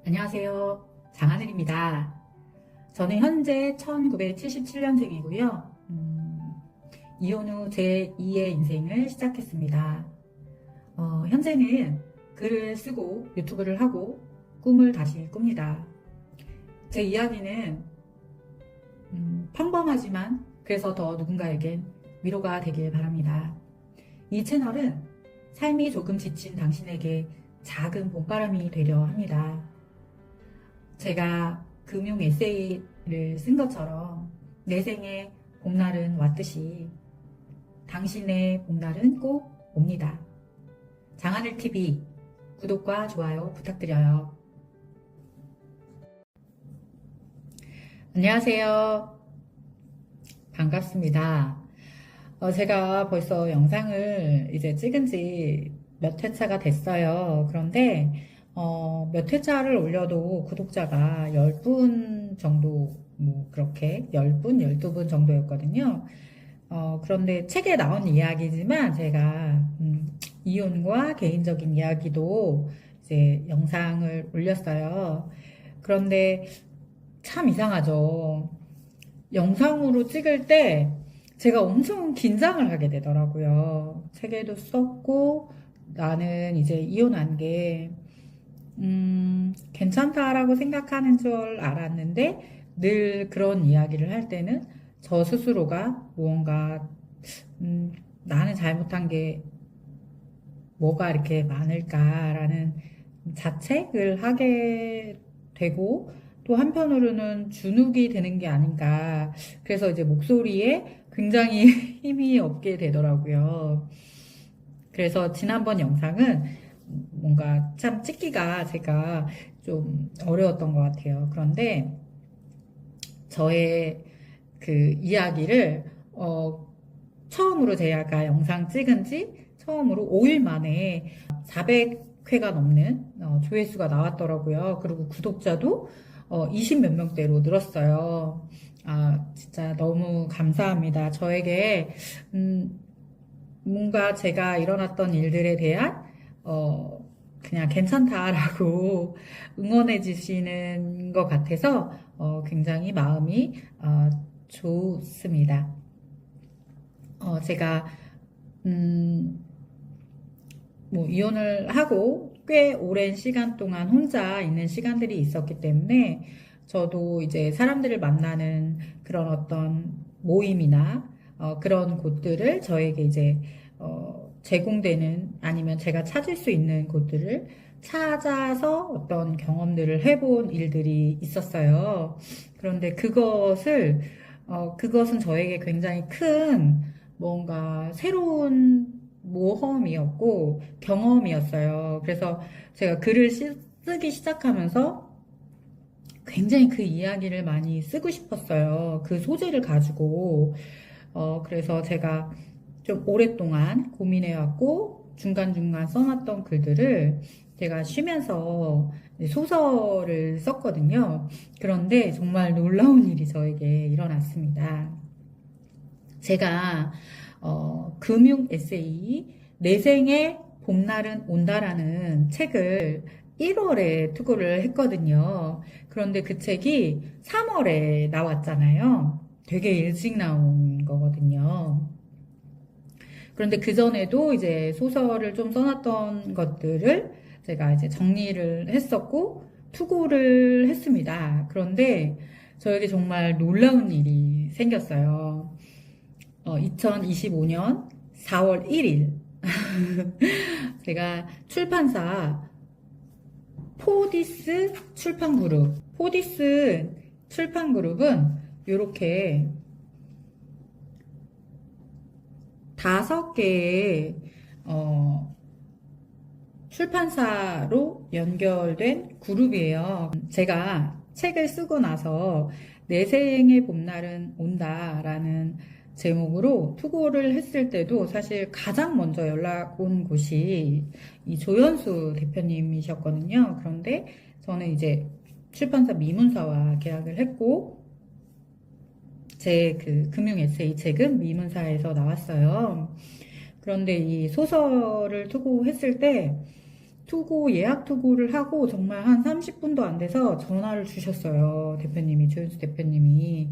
안녕하세요. 장하늘입니다. 저는 현재 1977년생이고요. 이혼 후 제2의 인생을 시작했습니다. 현재는 글을 쓰고 유튜브를 하고 꿈을 다시 꿉니다. 제 이야기는 평범하지만 그래서 더 누군가에겐 위로가 되길 바랍니다. 이 채널은 삶이 조금 지친 당신에게 작은 봄바람이 되려 합니다. 제가 금융 에세이를 쓴 것처럼 내 생에 봄날은 왔듯이 당신의 봄날은 꼭 옵니다. 장하늘TV 구독과 좋아요 부탁드려요. 안녕하세요. 반갑습니다. 제가 벌써 영상을 이제 찍은 지 몇 회차가 됐어요. 그런데 몇 회차를 올려도 구독자가 10분 정도, 그렇게 10분, 12분 정도였거든요. 그런데 책에 나온 이야기지만 제가 이혼과 개인적인 이야기도 이제 영상을 올렸어요. 그런데 참 이상하죠. 영상으로 찍을 때 제가 엄청 긴장을 하게 되더라고요. 책에도 썼고 나는 이제 이혼한 게 괜찮다라고 생각하는 줄 알았는데 늘 그런 이야기를 할 때는 저 스스로가 무언가 나는 잘못한 게 뭐가 이렇게 많을까라는 자책을 하게 되고 또 한편으로는 주눅이 드는 게 아닌가. 그래서 이제 목소리에 굉장히 힘이 없게 되더라고요. 그래서 지난번 영상은 뭔가 참 찍기가 제가 좀 어려웠던 것 같아요. 그런데 저의 그 이야기를 처음으로 제가 영상 찍은 지 처음으로 5일 만에 400회가 넘는 조회수가 나왔더라고요. 그리고 구독자도 20몇 명대로 늘었어요. 진짜 너무 감사합니다. 저에게 뭔가 제가 일어났던 일들에 대한 그냥 괜찮다라고 응원해 주시는 것 같아서 굉장히 마음이 좋습니다. 제가 이혼을 하고 꽤 오랜 시간 동안 혼자 있는 시간들이 있었기 때문에 저도 이제 사람들을 만나는 그런 어떤 모임이나 그런 곳들을 저에게 이제 제공되는 아니면 제가 찾을 수 있는 곳들을 찾아서 어떤 경험들을 해본 일들이 있었어요. 그런데 그것은 저에게 굉장히 큰 뭔가 새로운 모험이었고 경험이었어요. 그래서 제가 글을 쓰기 시작하면서 굉장히 그 이야기를 많이 쓰고 싶었어요. 그 소재를 가지고. 그래서 제가 좀 오랫동안 고민해왔고 중간중간 써놨던 글들을 제가 쉬면서 소설을 썼거든요. 그런데 정말 놀라운 일이 저에게 일어났습니다. 제가 금융 에세이 내 생에 봄날은 온다라는 책을 1월에 투고를 했거든요. 그런데 그 책이 3월에 나왔잖아요. 되게 일찍 나온 거거든요. 그런데 그전에도 이제 소설을 좀 써놨던 것들을 제가 이제 정리를 했었고 투고를 했습니다. 그런데 저에게 정말 놀라운 일이 생겼어요. 2025년 4월 1일 제가 출판사 포디스 출판그룹 포디스 출판그룹은 이렇게 5개의 출판사로 연결된 그룹이에요. 제가 책을 쓰고 나서 내 생의 봄날은 온다라는 제목으로 투고를 했을 때도 사실 가장 먼저 연락 온 곳이 이 조연수 대표님이셨거든요. 그런데 저는 이제 출판사 미문사와 계약을 했고 제 그 금융 에세이 책은 미문사에서 나왔어요. 그런데 이 소설을 투고했을 때 투고 예약 투고를 하고 정말 한 30분도 안 돼서 전화를 주셨어요. 대표님이, 조윤수 대표님이.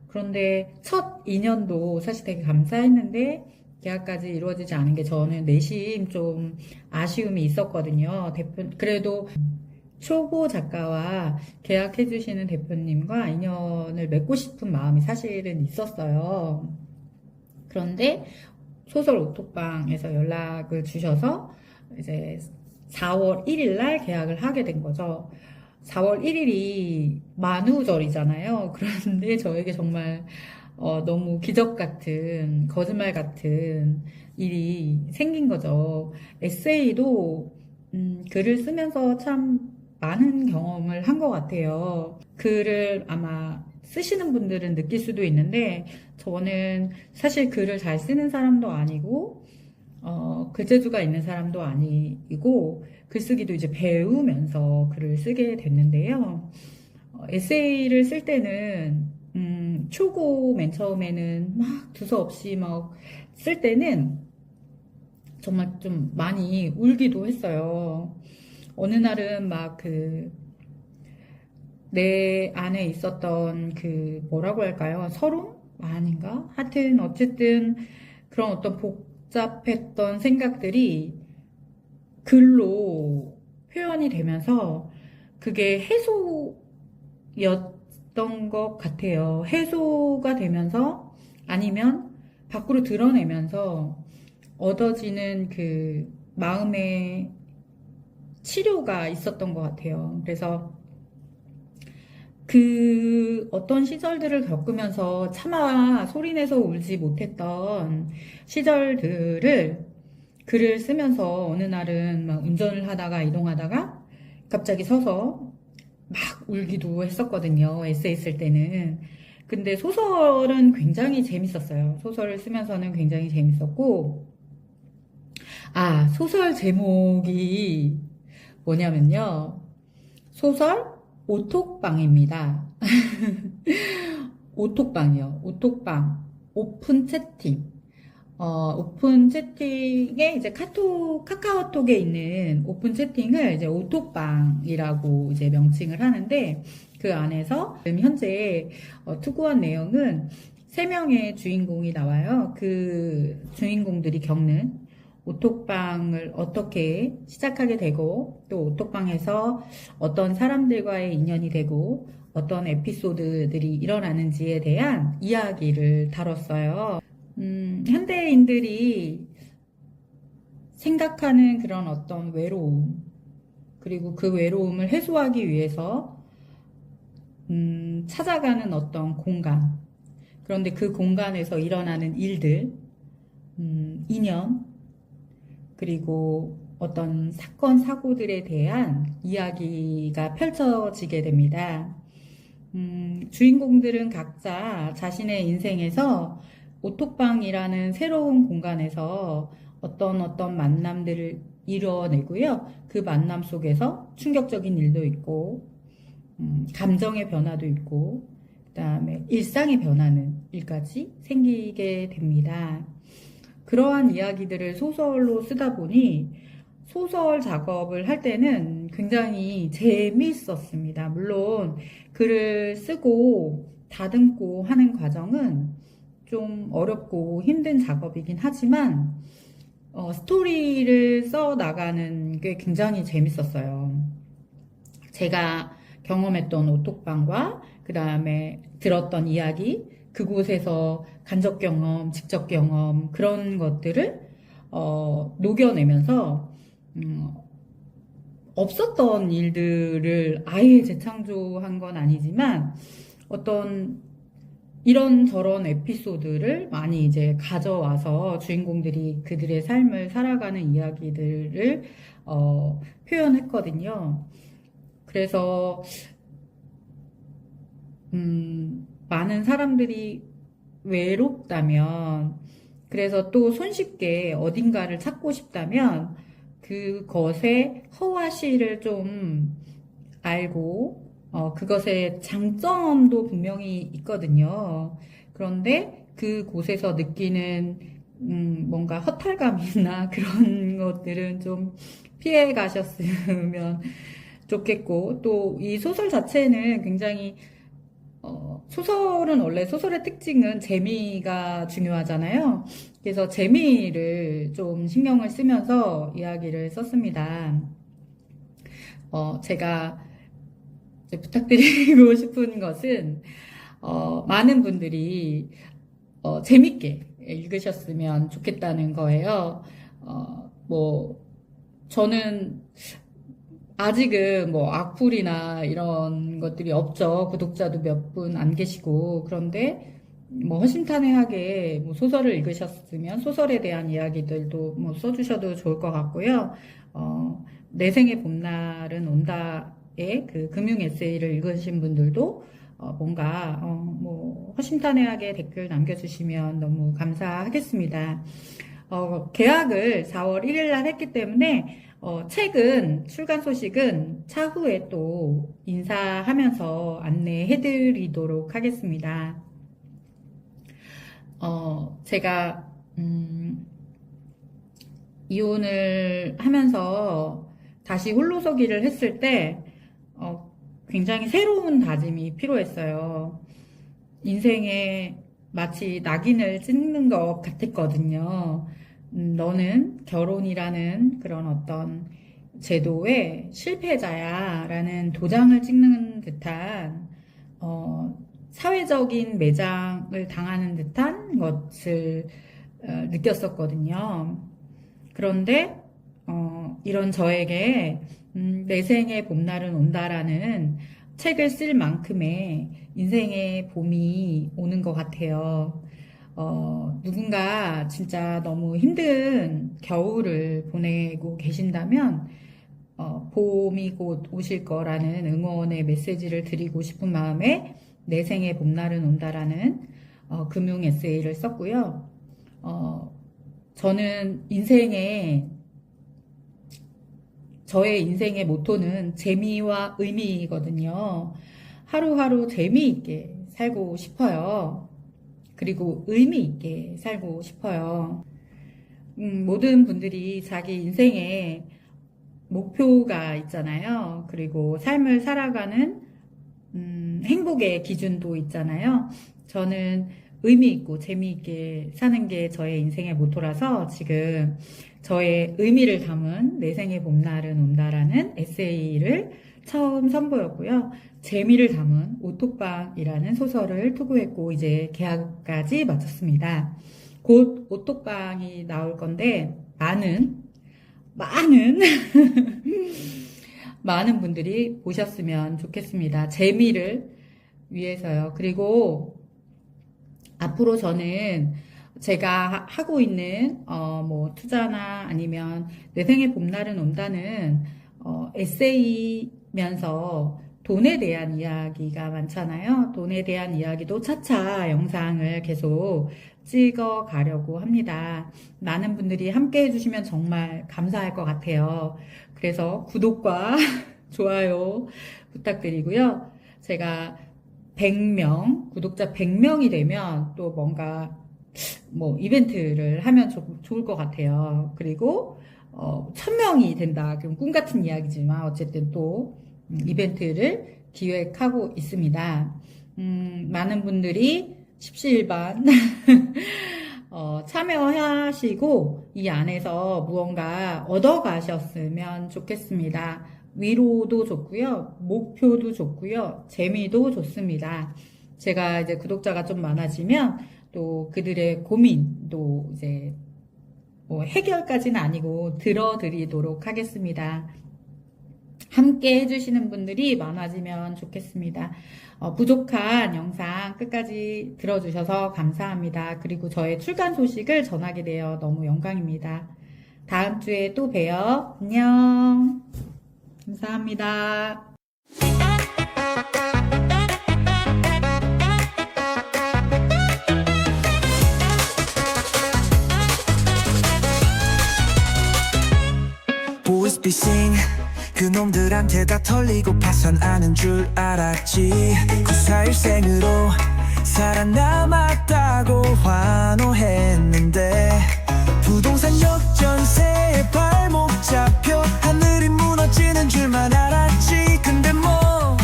그런데 첫 2년도 사실 되게 감사했는데 계약까지 이루어지지 않은 게 저는 내심 좀 아쉬움이 있었거든요. 그래도 초보 작가와 계약해주시는 대표님과 인연을 맺고 싶은 마음이 사실은 있었어요. 그런데 소설 오톡방에서 연락을 주셔서 이제 4월 1일 날 계약을 하게 된 거죠. 4월 1일이 만우절이잖아요. 그런데 저에게 정말 너무 기적 같은, 거짓말 같은 일이 생긴 거죠. 에세이도 글을 쓰면서 참 많은 경험을 한 것 같아요. 글을 아마 쓰시는 분들은 느낄 수도 있는데 저는 사실 글을 잘 쓰는 사람도 아니고 글재주가 있는 사람도 아니고 글쓰기도 이제 배우면서 글을 쓰게 됐는데요. 에세이를 쓸 때는 초고 맨 처음에는 막 두서없이 막 쓸 때는 정말 좀 많이 울기도 했어요. 어느 날은 막 내 안에 있었던 뭐라고 할까요? 서름? 아닌가? 하여튼 어쨌든 그런 어떤 복잡했던 생각들이 글로 표현이 되면서 그게 해소였던 것 같아요. 해소가 되면서 아니면 밖으로 드러내면서 얻어지는 마음의 치료가 있었던 것 같아요. 그래서 어떤 시절들을 겪으면서 차마 소리내서 울지 못했던 시절들을 글을 쓰면서 어느 날은 막 운전을 하다가 이동하다가 갑자기 서서 막 울기도 했었거든요. 에세이 쓸 때는. 근데 소설은 굉장히 재밌었어요. 소설을 쓰면서는 굉장히 재밌었고, 소설 제목이 뭐냐면요. 소설 오톡방입니다. 오톡방이요. 오톡방. 오픈 채팅. 오픈 채팅에 이제 카카오톡에 있는 오픈 채팅을 이제 오톡방이라고 이제 명칭을 하는데 그 안에서 지금 현재 투고한 내용은 3명의 주인공이 나와요. 그 주인공들이 겪는 오톡방을 어떻게 시작하게 되고 또 오톡방에서 어떤 사람들과의 인연이 되고 어떤 에피소드들이 일어나는지에 대한 이야기를 다뤘어요. 현대인들이 생각하는 그런 어떤 외로움, 그리고 그 외로움을 해소하기 위해서 찾아가는 어떤 공간, 그런데 그 공간에서 일어나는 일들, 인연, 그리고 어떤 사건, 사고들에 대한 이야기가 펼쳐지게 됩니다. 주인공들은 각자 자신의 인생에서 오톡방이라는 새로운 공간에서 어떤 만남들을 이뤄내고요. 그 만남 속에서 충격적인 일도 있고, 감정의 변화도 있고, 그 다음에 일상의 변하는 일까지 생기게 됩니다. 그러한 이야기들을 소설로 쓰다 보니 소설 작업을 할 때는 굉장히 재미있었습니다. 물론 글을 쓰고 다듬고 하는 과정은 좀 어렵고 힘든 작업이긴 하지만 스토리를 써 나가는 게 굉장히 재밌었어요. 제가 경험했던 오톡방과 그 다음에 들었던 이야기, 그곳에서 간접 경험, 직접 경험 그런 것들을 녹여내면서 없었던 일들을 아예 재창조한 건 아니지만 어떤 이런저런 에피소드를 많이 이제 가져와서 주인공들이 그들의 삶을 살아가는 이야기들을 표현했거든요. 그래서 많은 사람들이 외롭다면, 그래서 또 손쉽게 어딘가를 찾고 싶다면 그것의 허와시를 좀 알고 그것의 장점도 분명히 있거든요. 그런데 그곳에서 느끼는 뭔가 허탈감이나 그런 것들은 좀 피해 가셨으면 좋겠고, 또 이 소설 자체는 굉장히 소설은 원래 소설의 특징은 재미가 중요하잖아요. 그래서 재미를 좀 신경을 쓰면서 이야기를 썼습니다. 제가 이제 부탁드리고 싶은 것은, 많은 분들이, 재밌게 읽으셨으면 좋겠다는 거예요. 뭐, 저는 아직은 뭐 악플이나 이런 것들이 없죠. 구독자도 몇 분 안 계시고. 그런데 뭐 허심탄회하게 뭐 소설을 읽으셨으면 소설에 대한 이야기들도 뭐 써주셔도 좋을 것 같고요. 내 생의 봄날은 온다의 그 금융 에세이를 읽으신 분들도 뭔가 뭐 허심탄회하게 댓글 남겨주시면 너무 감사하겠습니다. 계약을 4월 1일 날 했기 때문에 책은 출간 소식은 차후에 또 인사하면서 안내해 드리도록 하겠습니다. 제가 이혼을 하면서 다시 홀로서기를 했을 때 굉장히 새로운 다짐이 필요했어요. 인생에 마치 낙인을 찍는 것 같았거든요. 너는 결혼이라는 그런 어떤 제도의 실패자야 라는 도장을 찍는 듯한 사회적인 매장을 당하는 듯한 것을 느꼈었거든요. 그런데 이런 저에게 내 생의 봄날은 온다라는 책을 쓸 만큼의 인생의 봄이 오는 것 같아요. 누군가 진짜 너무 힘든 겨울을 보내고 계신다면, 봄이 곧 오실 거라는 응원의 메시지를 드리고 싶은 마음에 내 생의 봄날은 온다라는 금융 에세이를 썼고요. 저는 저의 인생의 모토는 재미와 의미거든요. 하루하루 재미있게 살고 싶어요. 그리고 의미있게 살고 싶어요. 모든 분들이 자기 인생에 목표가 있잖아요. 그리고 삶을 살아가는 행복의 기준도 있잖아요. 저는 의미있고 재미있게 사는 게 저의 인생의 모토라서 지금 저의 의미를 담은 내 생의 봄날은 온다라는 에세이를 처음 선보였고요. 재미를 담은 오톡방이라는 소설을 투고했고 이제 계약까지 마쳤습니다. 곧 오톡방이 나올 건데 많은 많은 분들이 보셨으면 좋겠습니다. 재미를 위해서요. 그리고 앞으로 저는 제가 하고 있는 뭐 투자나 아니면 내 생의 봄날은 온다는 에세이면서 돈에 대한 이야기가 많잖아요. 돈에 대한 이야기도 차차 영상을 계속 찍어 가려고 합니다. 많은 분들이 함께 해주시면 정말 감사할 것 같아요. 그래서 구독과 좋아요 부탁드리고요. 제가 100명, 구독자 100명이 되면 또 뭔가 뭐 이벤트를 하면 좋을 것 같아요. 그리고 1000명이 된다. 그럼 꿈 같은 이야기지만 어쨌든 또 이벤트를 기획하고 있습니다. 많은 분들이 십시일반 참여하시고 이 안에서 무언가 얻어가셨으면 좋겠습니다. 위로도 좋고요. 목표도 좋고요. 재미도 좋습니다. 제가 이제 구독자가 좀 많아지면 또 그들의 고민도 이제 뭐 해결까지는 아니고 들어드리도록 하겠습니다. 함께 해주시는 분들이 많아지면 좋겠습니다. 부족한 영상 끝까지 들어주셔서 감사합니다. 그리고 저의 출간 소식을 전하게 되어 너무 영광입니다. 다음 주에 또 봬요. 안녕. 감사합니다. Boys be sing 그놈들한테 다 털리고 파산하는 줄 알았지 94일생으로 살아남았다고 환호했는데 부동산 역전세에 발목 잡혀 무너지는 줄만 알았지. 근데 뭐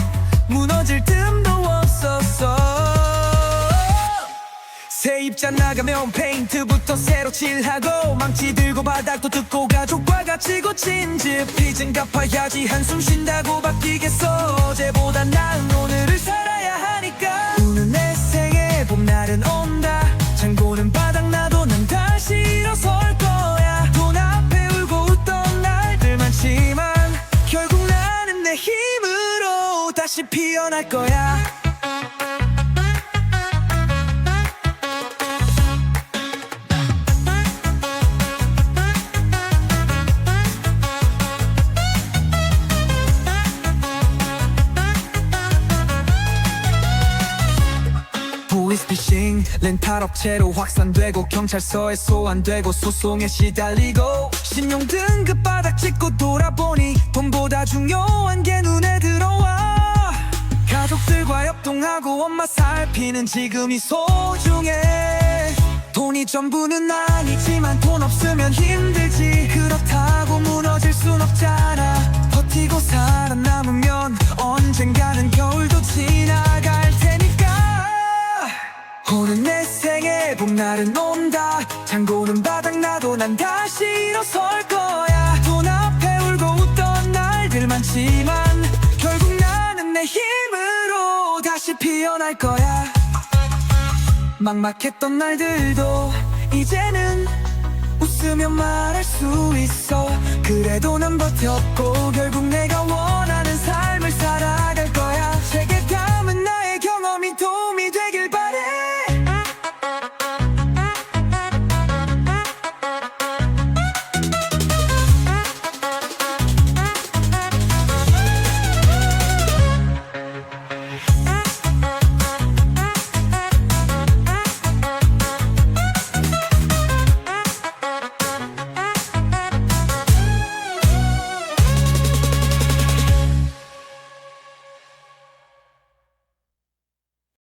무너질 틈도 없었어. 세입자 나가면 페인트부터 새로 칠하고 망치 들고 바닥도 뜯고 가족과 같이 고친 집 빚은 갚아야지 한숨 쉰다고 바뀌겠어. 어제보다 나은 오늘을 살아야 하니까. 우는 내 생에 봄날은 온다. 창고는 바닥나도 난 다시 일어설 거야. 돈 앞에 울고 웃던 날들 많지만 결국 나는 내 힘으로 다시 피어날 거야. 보이스피싱 렌탈업체로 확산되고 경찰서에 소환되고 소송에 시달리고 신용 등급 바닥 찍고 돌아보니 돈보다 중요한 게 눈에 들어와. 가족들과 협동하고 엄마 살피는 지금이 소중해. 돈이 전부는 아니지만 돈 없으면 힘들지. 그렇다고 무너질 순 없잖아. 버티고 살아남으면 언젠가는 겨울도 지나갈 테니까. 오는 내 생에 봄날은 온다. 창고는 바닥나도 난 다시 일어설 거야. 돈 앞에 울고 웃던 날들 많지만 결국 나는 내 힘으로 다시 피어날 거야. 막막했던 날들도 이제는 웃으며 말할 수 있어. 그래도 난 버텼고 결국 내가 원하는